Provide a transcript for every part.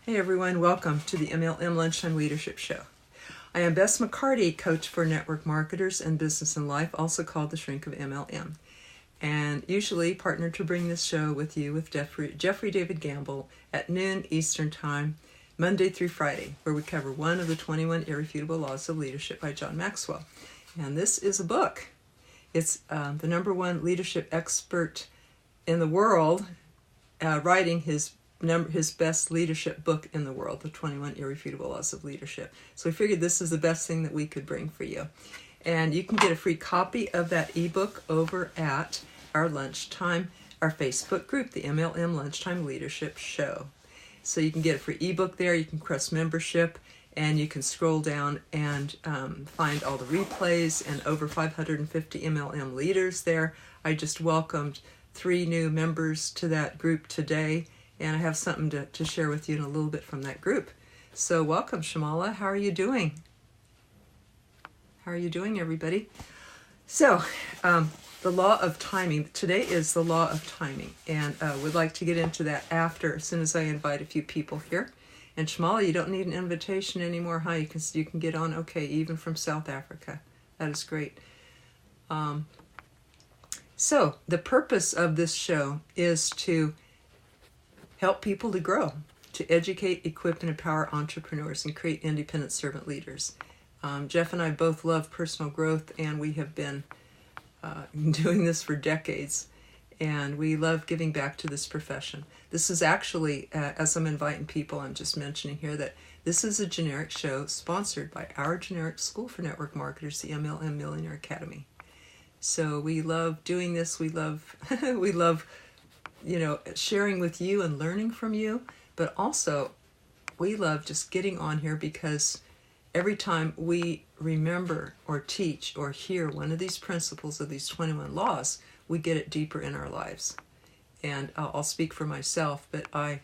Hey everyone, welcome to the MLM Lunchtime Leadership Show. I am Bess McCarty, coach for network marketers and business and life, also called the shrink of MLM, and usually partner to bring this show with you with Jeffrey David Gamble at noon Eastern Time, Monday through Friday, where we cover one of the 21 Irrefutable Laws of Leadership by John Maxwell. And this is a book. It's the #1 leadership expert in the world writing his best leadership book in the world, the 21 Irrefutable Laws of Leadership. So we figured this is the best thing that we could bring for you. And you can get a free copy of that ebook over at our lunchtime, our Facebook group, the MLM Lunchtime Leadership Show. So you can get a free ebook there, you can press membership, and you can scroll down and find all the replays and over 550 MLM leaders there. I just welcomed 3 new members to that group today, and I have something to share with you in a little bit from that group. So welcome, Shamala. How are you doing? How are you doing, everybody? So, the law of timing. Today is the law of timing, and would like to get into that after, as soon as I invite a few people here. And Shamala, you don't need an invitation anymore, huh? You can get on okay, even from South Africa. That is great. So, the purpose of this show is to help people to grow, to educate, equip, and empower entrepreneurs and create independent servant leaders. Jeff and I both love personal growth, and we have been doing this for decades, and we love giving back to this profession. This is actually, as I'm inviting people, I'm just mentioning here that this is a generic show sponsored by our generic school for network marketers, the MLM Millionaire Academy. So we love doing this. We love we love sharing with you and learning from you, but also we love just getting on here because every time we remember or teach or hear one of these principles of these 21 laws, we get it deeper in our lives. And I'll speak for myself, but I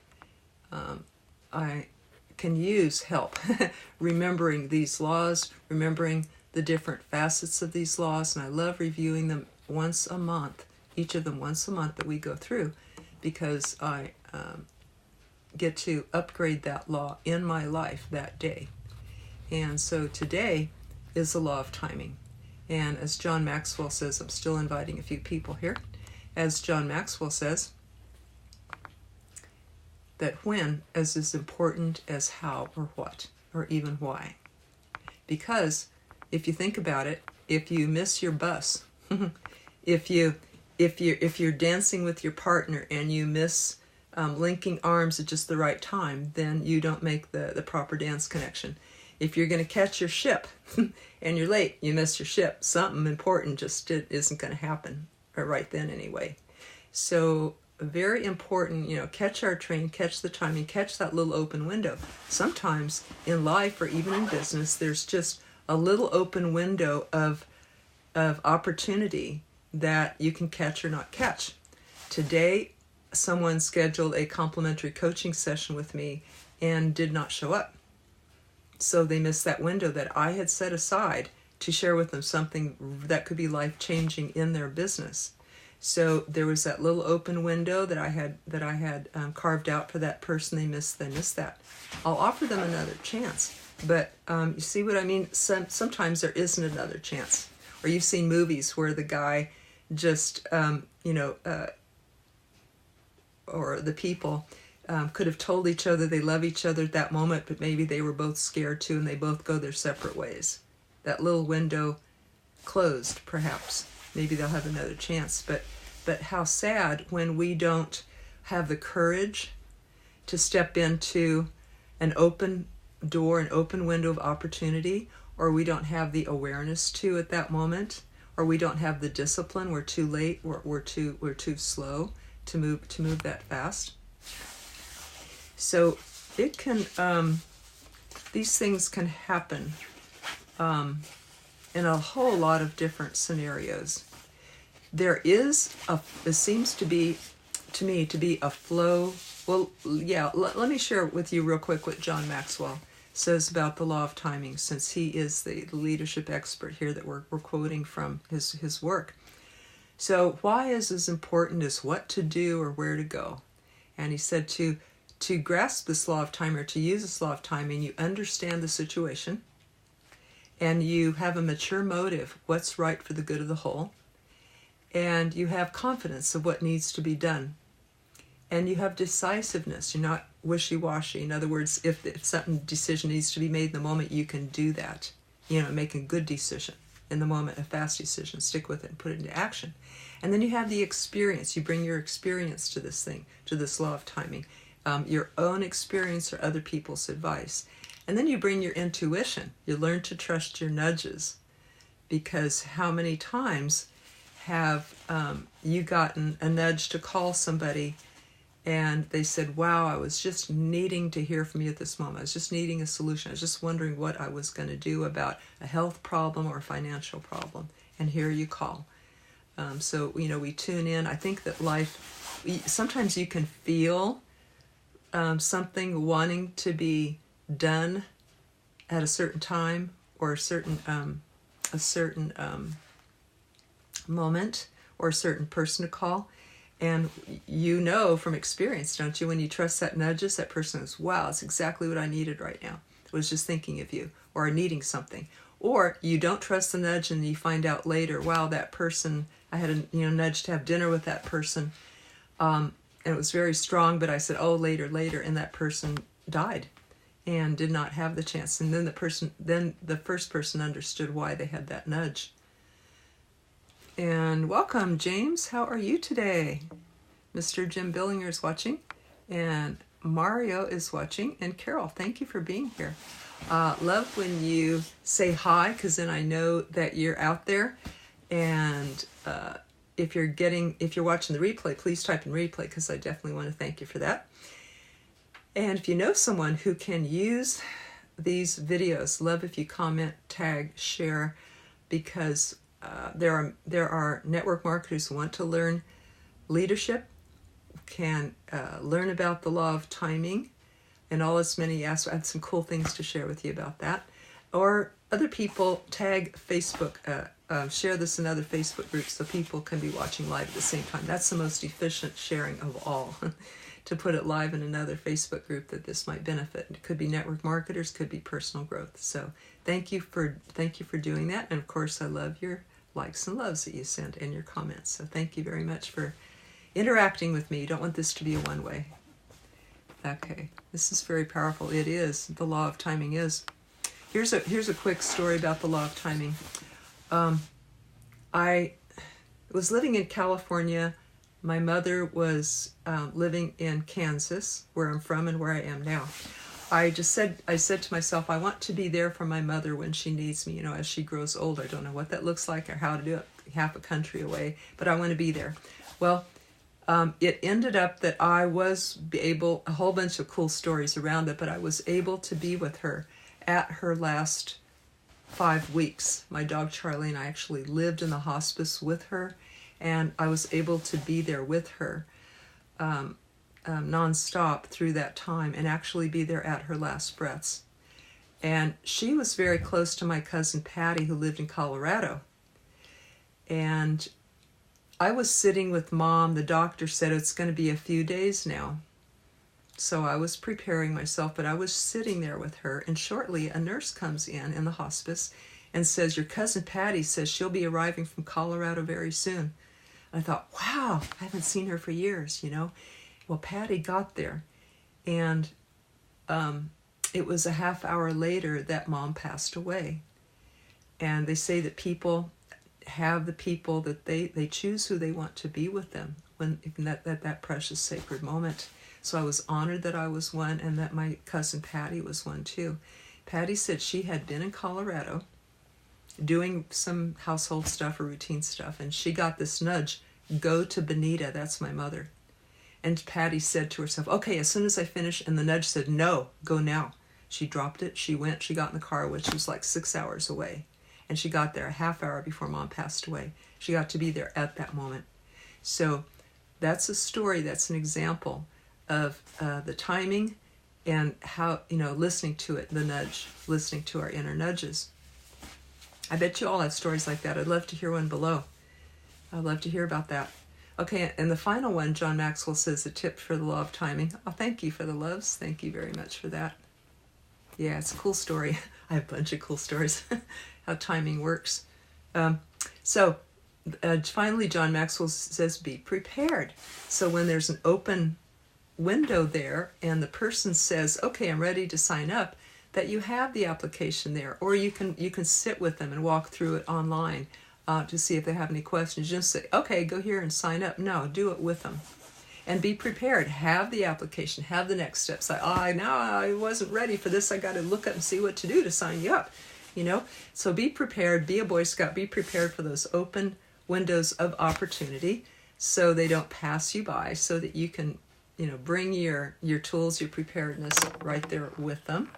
can use help remembering these laws, remembering the different facets of these laws, and I love reviewing them once a month, each of them once a month that we go through, because I get to upgrade that law in my life that day. And so today is the law of timing. And as John Maxwell says, I'm still inviting a few people here. As John Maxwell says, that when is as important as how or what, or even why. Because if you think about it, if you miss your bus, if you're dancing with your partner and you miss linking arms at just the right time, then you don't make the proper dance connection. If you're going to catch your ship and you're late, you miss your ship. Something important just isn't going to happen, or right then anyway. So very important, catch our train, catch the timing, catch that little open window. Sometimes in life or even in business, there's just a little open window of opportunity that you can catch or not catch. Today, someone scheduled a complimentary coaching session with me and did not show up. So they missed that window that I had set aside to share with them something that could be life-changing in their business. So there was that little open window that I had carved out for that person. They missed that. I'll offer them another chance. But you see what I mean? Sometimes there isn't another chance. Or you've seen movies where the guy just, or the people could have told each other they love each other at that moment, but maybe they were both scared too, and they both go their separate ways. That little window closed, perhaps. Maybe they'll have another chance. But how sad when we don't have the courage to step into an open door, an open window of opportunity, or we don't have the awareness to at that moment, or we don't have the discipline. We're too late. We're too slow to move that fast. So it can these things can happen in a whole lot of different scenarios. There seems to me to be a flow. Well, yeah. Let me share with you real quick what John Maxwell says about the law of timing, since he is the leadership expert here that we're quoting from his work. So why is as important as what to do or where to go? And he said to to grasp this law of time, or to use this law of timing, you understand the situation, and you have a mature motive, what's right for the good of the whole, and you have confidence of what needs to be done, and you have decisiveness. You're not wishy-washy. In other words, if some decision needs to be made in the moment, you can do that. Make a good decision in the moment, a fast decision, stick with it and put it into action. And then you have the experience. You bring your experience to this thing, to this law of timing, your own experience or other people's advice. And then you bring your intuition. You learn to trust your nudges, because how many times have you gotten a nudge to call somebody and they said, wow, I was just needing to hear from you at this moment. I was just needing a solution. I was just wondering what I was going to do about a health problem or a financial problem. And here you call. So, we tune in. I think that life, sometimes you can feel something wanting to be done at a certain time or a certain moment, or a certain person to call. And from experience, don't you, when you trust that nudges, that person goes, wow, it's exactly what I needed right now. I was just thinking of you, or needing something. Or you don't trust the nudge and you find out later, wow, that person, I had a nudge to have dinner with that person, and it was very strong, but I said, oh, later, and that person died and did not have the chance. And then the first person understood why they had that nudge. And welcome, James. How are you today? Mr. Jim Billinger is watching, and Mario is watching, and Carol, thank you for being here. Love when you say hi, because then I know that you're out there. And if you're watching the replay, please type in replay, because I definitely want to thank you for that. And if you know someone who can use these videos, love if you comment, tag, share, because there are network marketers who want to learn leadership, can learn about the law of timing and all its many aspects. I have some cool things to share with you about that. Or other people, tag Facebook, share this in other Facebook groups so people can be watching live at the same time. That's the most efficient sharing of all, to put it live in another Facebook group that this might benefit. It could be network marketers, could be personal growth. So thank you for doing that. And of course, I love your likes and loves that you send and your comments. So thank you very much for interacting with me. You don't want this to be a one-way. Okay, this is very powerful. It is. The law of timing is. Here's a quick story about the law of timing. I was living in California. My mother was living in Kansas, where I'm from and where I am now. I said to myself, I want to be there for my mother when she needs me, as she grows older. I don't know what that looks like or how to do it, half a country away, but I want to be there. Well, it ended up that I was able, a whole bunch of cool stories around it, but I was able to be with her at her last 5 weeks. My dog Charlie and I actually lived in the hospice with her, and I was able to be there with her nonstop through that time, and actually be there at her last breaths. And she was very close to my cousin Patty, who lived in Colorado. And I was sitting with Mom. The doctor said it's going to be a few days now. So I was preparing myself, but I was sitting there with her, and shortly a nurse comes in the hospice and says, your cousin Patty says she'll be arriving from Colorado very soon. And I thought, wow, I haven't seen her for years, Well, Patty got there, and it was a half hour later that Mom passed away. And they say that people have the people that they choose who they want to be with them when that precious sacred moment. So I was honored that I was one, and that my cousin Patty was one too. Patty said she had been in Colorado doing some household stuff or routine stuff, and she got this nudge, go to Benita, that's my mother. And Patty said to herself, okay, as soon as I finish, and the nudge said, no, go now. She dropped it, she went, she got in the car, which was like 6 hours away. And she got there a half hour before Mom passed away. She got to be there at that moment. So that's a story, that's an example of the timing and how, listening to it, the nudge, listening to our inner nudges. I bet you all have stories like that. I'd love to hear one below. I'd love to hear about that. Okay, and the final one, John Maxwell says, a tip for the law of timing. Oh, thank you for the loves. Thank you very much for that. Yeah, it's a cool story. I have a bunch of cool stories, how timing works. Finally, John Maxwell says, be prepared. So when there's an open window there and the person says, okay, I'm ready to sign up, that you have the application there, or you can sit with them and walk through it online to see if they have any questions. Just say, okay, go here and sign up. No, do it with them. And be prepared. Have the application. Have the next steps. I wasn't ready for this. I got to look up and see what to do to sign you up. So be prepared. Be a Boy Scout. Be prepared for those open windows of opportunity, so they don't pass you by. So that you can, bring your tools, your preparedness right there with them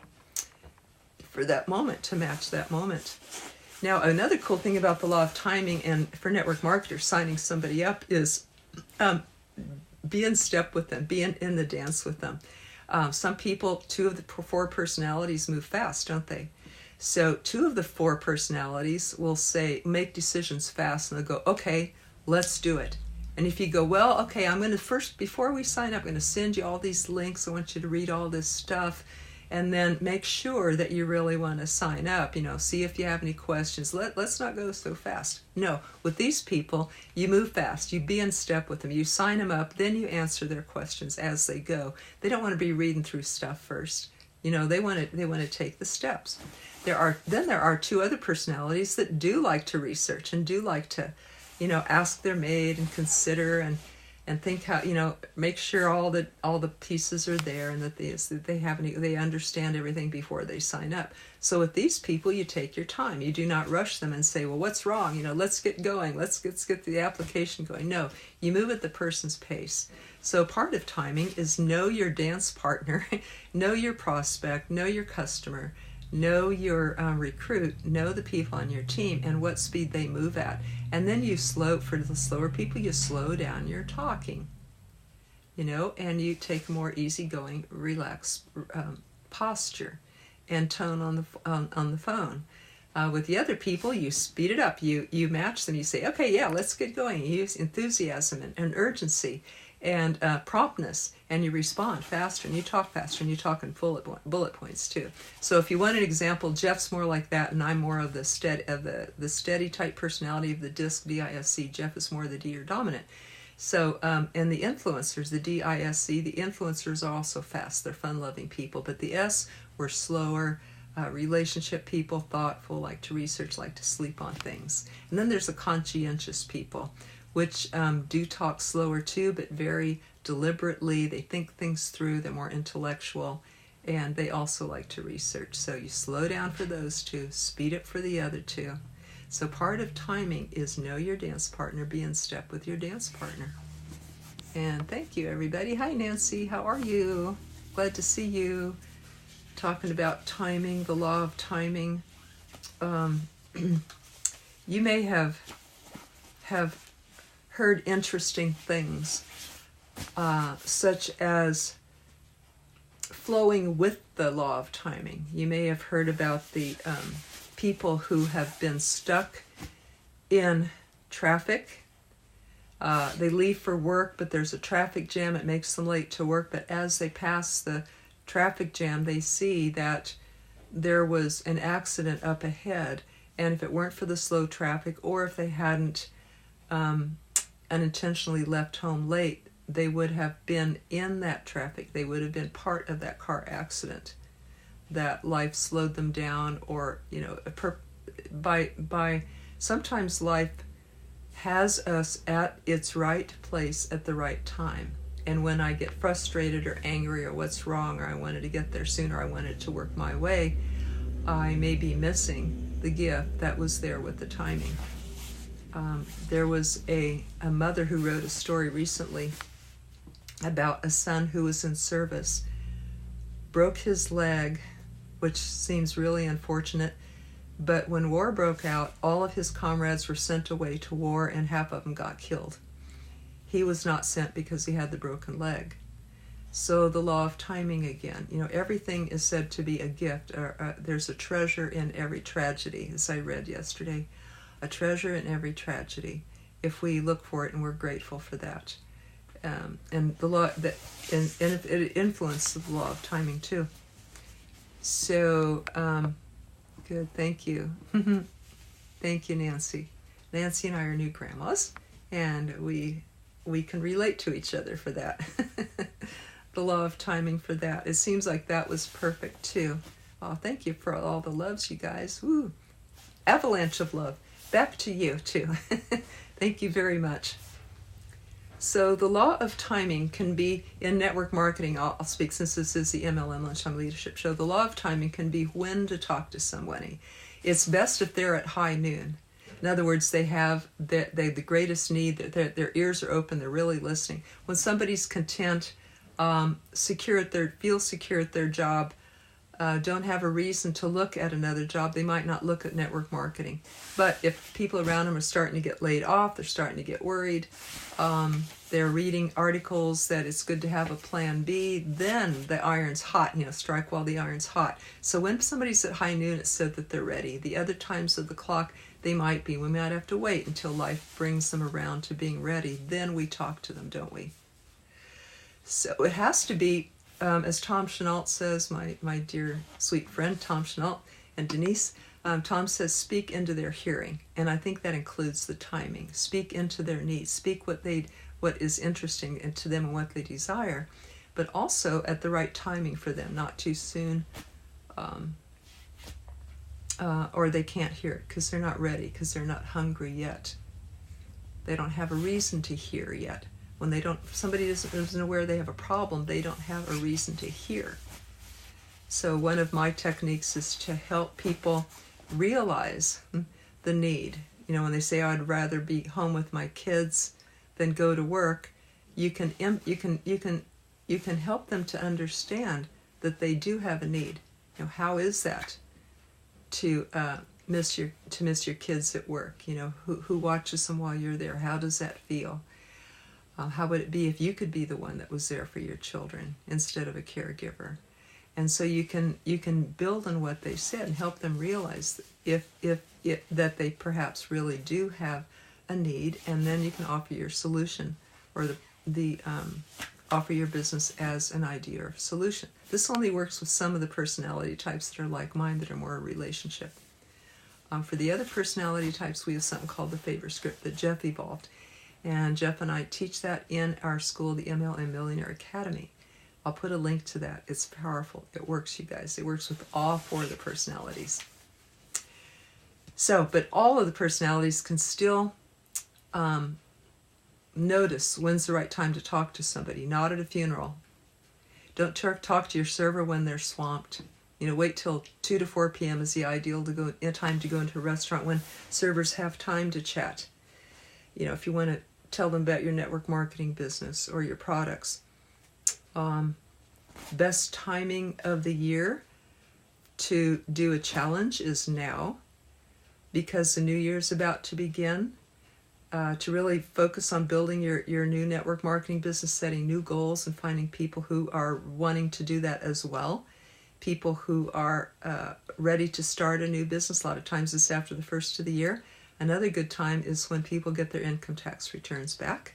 for that moment, to match that moment. Now, another cool thing about the law of timing and for network marketers signing somebody up is be in step with them, be in the dance with them. Some people, 2 of the 4 personalities move fast, don't they? So 2 of the 4 personalities will make decisions fast, and they'll go, okay, let's do it. And if you go, well, okay, I'm going to first, before we sign up, I'm going to send you all these links. I want you to read all this stuff. And then make sure that you really want to sign up, see if you have any questions. Let's not go so fast. No, with these people, you move fast. You be in step with them. You sign them up, then you answer their questions as they go. They don't want to be reading through stuff first. They want to take the steps. There are 2 other personalities that do like to research and do like to, ask their mate and consider and think how, make sure all the pieces are there and that they understand everything before they sign up. So with these people, you take your time. You do not rush them and say, well, what's wrong? Let's get going. Let's get the application going. No, you move at the person's pace. So part of timing is know your dance partner, know your prospect, know your customer, know your recruit, know the people on your team and what speed they move at. And then for the slower people, you slow down your talking, and you take a more easygoing, relaxed posture and tone on the phone. With the other people, you speed it up. You match them. You say, okay, yeah, let's get going. You use enthusiasm and urgency and promptness, and you respond faster, and you talk faster, and you talk in bullet points too. So if you want an example, Jeff's more like that, and I'm more of the steady type personality of the DISC, D-I-S-C. Jeff is more the D or dominant. So and the influencers, the D-I-S-C, the influencers are also fast. They're fun-loving people, but the S, we're slower. Relationship people, thoughtful, like to research, like to sleep on things. And then there's the conscientious people, which do talk slower too, but very deliberately. They think things through. They're more intellectual, and they also like to research. So you slow down for those 2, speed up for the other 2. So part of timing is know your dance partner, be in step with your dance partner. And thank you, everybody. Hi, Nancy. How are you? Glad to see you. Talking about timing, the law of timing. You may have heard interesting things, such as flowing with the law of timing. You may have heard about the people who have been stuck in traffic. They leave for work, but there's a traffic jam. It makes them late to work, but as they pass the traffic jam, they see that there was an accident up ahead, and if it weren't for the slow traffic, or if they hadn't unintentionally left home late, they would have been in that traffic. They would have been part of that car accident. That life slowed them down, or by sometimes life has us at its right place at the right time. And when I get frustrated or angry or what's wrong, or I wanted to get there sooner, I wanted to work my way, I may be missing the gift that was there with the timing. There was a mother who wrote a story recently about a son who was in service, broke his leg, which seems really unfortunate, but when war broke out, all of his comrades were sent away to war, and half of them got killed. He was not sent because he had the broken leg. So the law of timing again. Everything is said to be a gift. There's a treasure in every tragedy, as I read yesterday. A treasure in every tragedy. if we look for it and we're grateful for that. And the law that and it influences the law of timing too. So good, thank you. Thank you, Nancy. Nancy and I are new grandmas, and we can relate to each other for that. The law of timing for that. It seems like that was perfect too. Oh, thank you for all the loves, you guys. Woo. Avalanche of love. Back to you too. Thank you very much. So the law of timing can be in network marketing. I'll speak since this is the MLM Lunchtime Leadership Show. The law of timing can be when to talk to somebody. It's best if they're at high noon. In other words, they have the greatest need. Their ears are open. They're really listening. When somebody's content, feel secure at their job, don't have a reason to look at another job, they might not look at network marketing. But if people around them are starting to get laid off, they're starting to get worried, they're reading articles that it's good to have a plan B, then the iron's hot, strike while the iron's hot. So when somebody's at high noon, it's said that they're ready. The other times of the clock, they might be. We might have to wait until life brings them around to being ready. Then we talk to them, don't we? So it has to be, as Tom Chenault says, my dear sweet friend Tom Chenault and Denise, Tom says, speak into their hearing. And I think that includes the timing. Speak into their needs. Speak what is interesting to them and what they desire, but also at the right timing for them, not too soon, or they can't hear it because they're not ready, because they're not hungry yet. They don't have a reason to hear yet. When somebody isn't aware they have a problem, they don't have a reason to hear. So one of my techniques is to help people realize the need. When they say, I'd rather be home with my kids than go to work, you can help them to understand that they do have a need. How is that to miss your kids at work? Who watches them while you're there? How does that feel? How would it be if you could be the one that was there for your children instead of a caregiver? And so you can build on what they said and help them realize that they perhaps really do have a need, and then you can offer your solution or offer your business as an idea or solution. This only works with some of the personality types that are like mine, that are more a relationship. For the other personality types, we have something called the favor script that Jeff evolved. And Jeff and I teach that in our school, the MLM Millionaire Academy. I'll put a link to that. It's powerful. It works, you guys. It works with all 4 of the personalities. So, but all of the personalities can still notice when's the right time to talk to somebody. Not at a funeral. Don't talk to your server when they're swamped. Wait till 2 to 4 p.m. is the ideal time to go into a restaurant when servers have time to chat. If you want to tell them about your network marketing business or your products. Best timing of the year to do a challenge is now, because the new year is about to begin. To really focus on building your new network marketing business, setting new goals, and finding people who are wanting to do that as well. People who are ready to start a new business. A lot of times it's after the first of the year. Another good time is when people get their income tax returns back,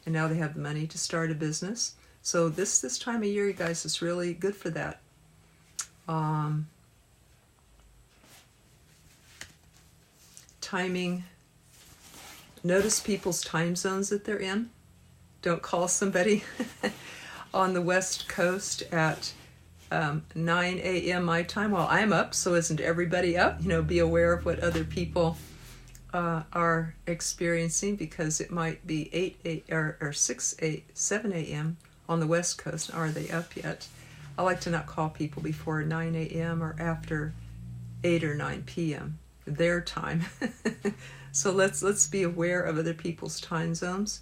and now they have the money to start a business. So this time of year, you guys, is really good for that. Timing. Notice people's time zones that they're in. Don't call somebody on the West Coast at 9 a.m. my time while I'm up, so isn't everybody up? Be aware of what other people are experiencing, because it might be 7 a.m. on the West Coast. Are they up yet? I like to not call people before 9 a.m. or after 8 or 9 p.m. their time. So let's be aware of other people's time zones.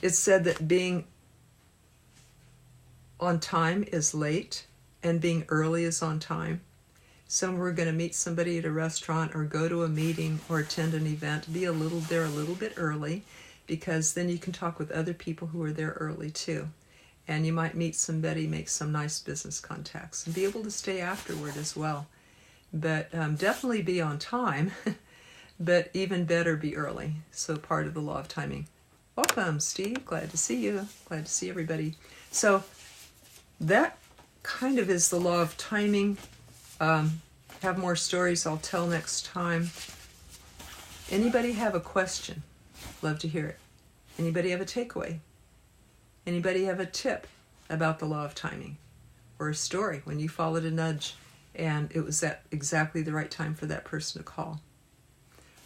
It's said that being on time is late and being early is on time. So we're going to meet somebody at a restaurant or go to a meeting or attend an event, be a little bit early, because then you can talk with other people who are there early too. And you might meet somebody, make some nice business contacts, and be able to stay afterward as well. But definitely be on time, but even better, be early. So part of the law of timing. Welcome, Steve. Glad to see you. Glad to see everybody. So that kind of is the law of timing. Have more stories I'll tell next time. Anybody have a question? Love to hear it. Anybody have a takeaway? Anybody have a tip about the law of timing? Or a story when you followed a nudge and it was at exactly the right time for that person to call?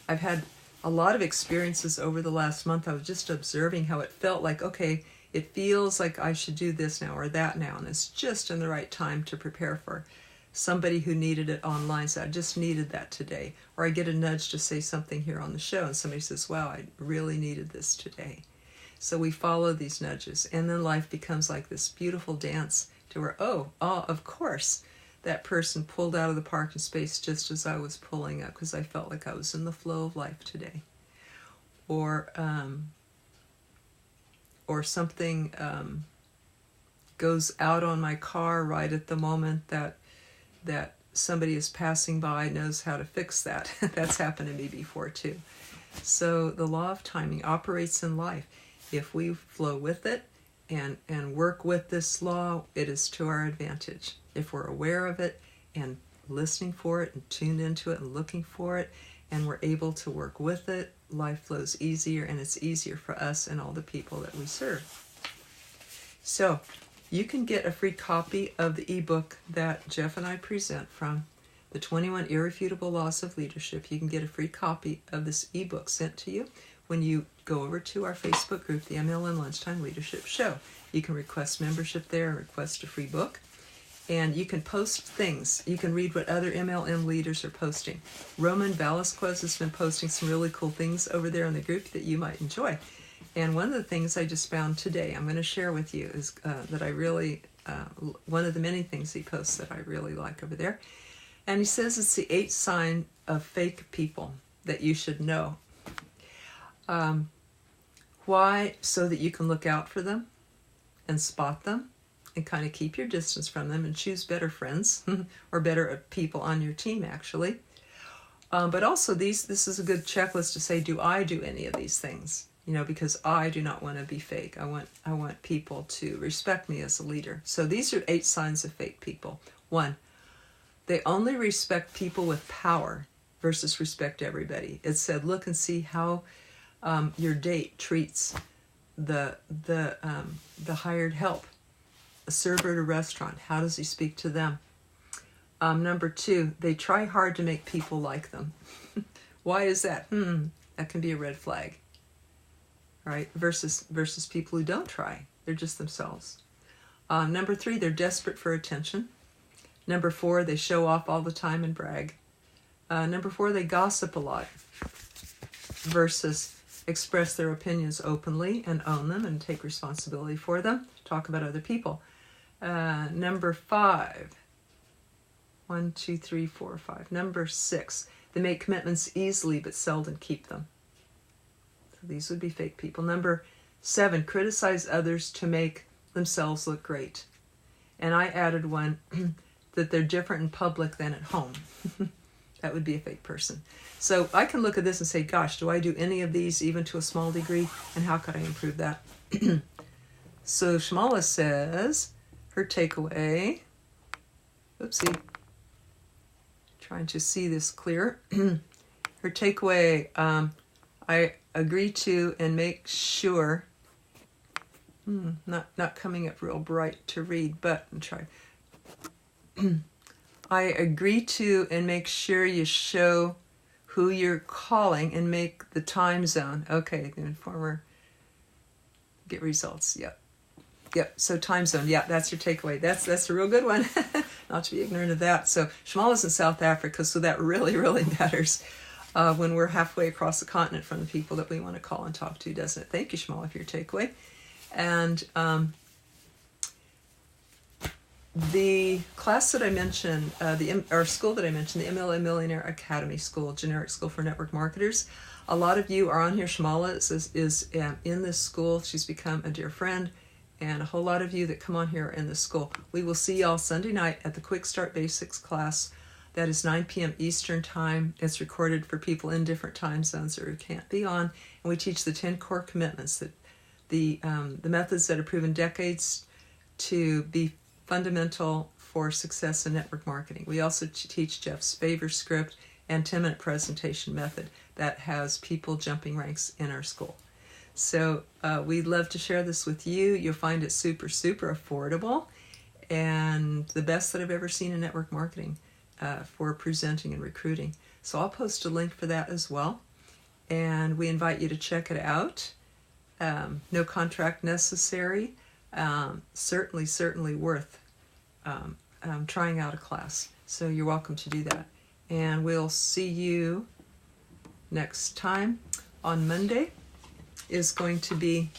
I've had a lot of experiences over the last month. I was just observing how it felt like, okay, it feels like I should do this now or that now, and it's just in the right time to prepare for somebody who needed it online. So I just needed that today. Or I get a nudge to say something here on the show and somebody says, wow, I really needed this today. So we follow these nudges, and then life becomes like this beautiful dance to where, oh, of course, that person pulled out of the parking space just as I was pulling up because I felt like I was in the flow of life today. Or something goes out on my car right at the moment that somebody is passing by, knows how to fix that. That's happened to me before too. So the law of timing operates in life. If we flow with it and work with this law, it is to our advantage. If we're aware of it and listening for it and tuned into it and looking for it, and we're able to work with it, life flows easier, and it's easier for us and all the people that we serve. So you can get a free copy of the ebook that Jeff and I present from the 21 Irrefutable Laws of Leadership. You can get a free copy of this ebook sent to you when you go over to our Facebook group, the MLM Lunchtime Leadership Show. You can request membership there and request a free book. And you can post things. You can read what other MLM leaders are posting. Roman Velasquez has been posting some really cool things over there in the group that you might enjoy. And one of the things I just found today, I'm going to share with you, is that I really, one of the many things he posts that I really like over there. And he says it's the 8th sign of fake people that you should know. Why? So that you can look out for them and spot them and kind of keep your distance from them and choose better friends or better people on your team, actually. But also this is a good checklist to say, do I do any of these things? You know, because I do not want to be fake. I want people to respect me as a leader. So these are 8 signs of fake people. 1, they only respect people with power versus respect everybody. It said, look and see how your date treats the hired help. A server at a restaurant, how does he speak to them? Number 2, they try hard to make people like them. Why is that? That can be a red flag, right? Versus people who don't try. They're just themselves. Number 3, they're desperate for attention. Number 4, they show off all the time and brag. Number 4, they gossip a lot versus express their opinions openly and own them and take responsibility for them. Talk about other people. Number 5. 1, 2, 3, 4, 5. Number 6. They make commitments easily but seldom keep them. So these would be fake people. Number 7. Criticize others to make themselves look great. And I added one that they're different in public than at home. That would be a fake person. So I can look at this and say, gosh, do I do any of these even to a small degree? And how could I improve that? So Shamala says, her takeaway, oopsie, trying to see this clear. Her takeaway, I agree to and make sure, not coming up real bright to read, but I'll try. I agree to and make sure you show who you're calling and make the time zone. Okay, the informer, get results, yep. Yep, so time zone, yeah, that's your takeaway. That's a real good one, not to be ignorant of that. So Shamala's in South Africa, so that really, really matters when we're halfway across the continent from the people that we want to call and talk to, doesn't it? Thank you, Shamala, for your takeaway. And the class that I mentioned, our school that I mentioned, the MLM Millionaire Academy School, generic school for network marketers, a lot of you are on here. Shamala is in this school. She's become a dear friend. And a whole lot of you that come on here are in this school. We will see y'all Sunday night at the Quick Start Basics class. That is 9 p.m. Eastern Time. It's recorded for people in different time zones or who can't be on. And we teach the 10 core commitments, that the methods that have proven decades to be fundamental for success in network marketing. We also teach Jeff's favor script and 10-minute presentation method that has people jumping ranks in our school. So we'd love to share this with you. You'll find it super, super affordable and the best that I've ever seen in network marketing for presenting and recruiting. So I'll post a link for that as well. And we invite you to check it out. No contract necessary. Certainly worth trying out a class. So you're welcome to do that. And we'll see you next time. On Monday is going to be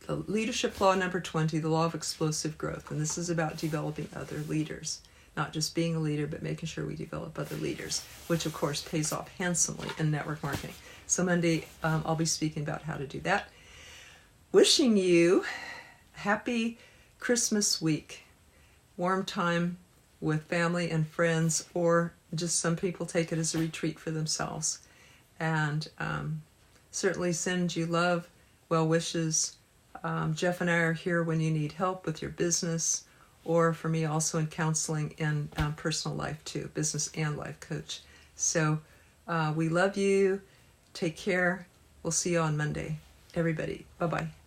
the leadership law number 20, the law of explosive growth. And this is about developing other leaders. Not just being a leader, but making sure we develop other leaders, which of course pays off handsomely in network marketing. So Monday, I'll be speaking about how to do that. Wishing you happy Christmas week. Warm time with family and friends, or just some people take it as a retreat for themselves. And certainly send you love, well wishes. Jeff and I are here when you need help with your business, or for me also in counseling and personal life too, business and life coach. So we love you. Take care. We'll see you on Monday. Everybody, bye-bye.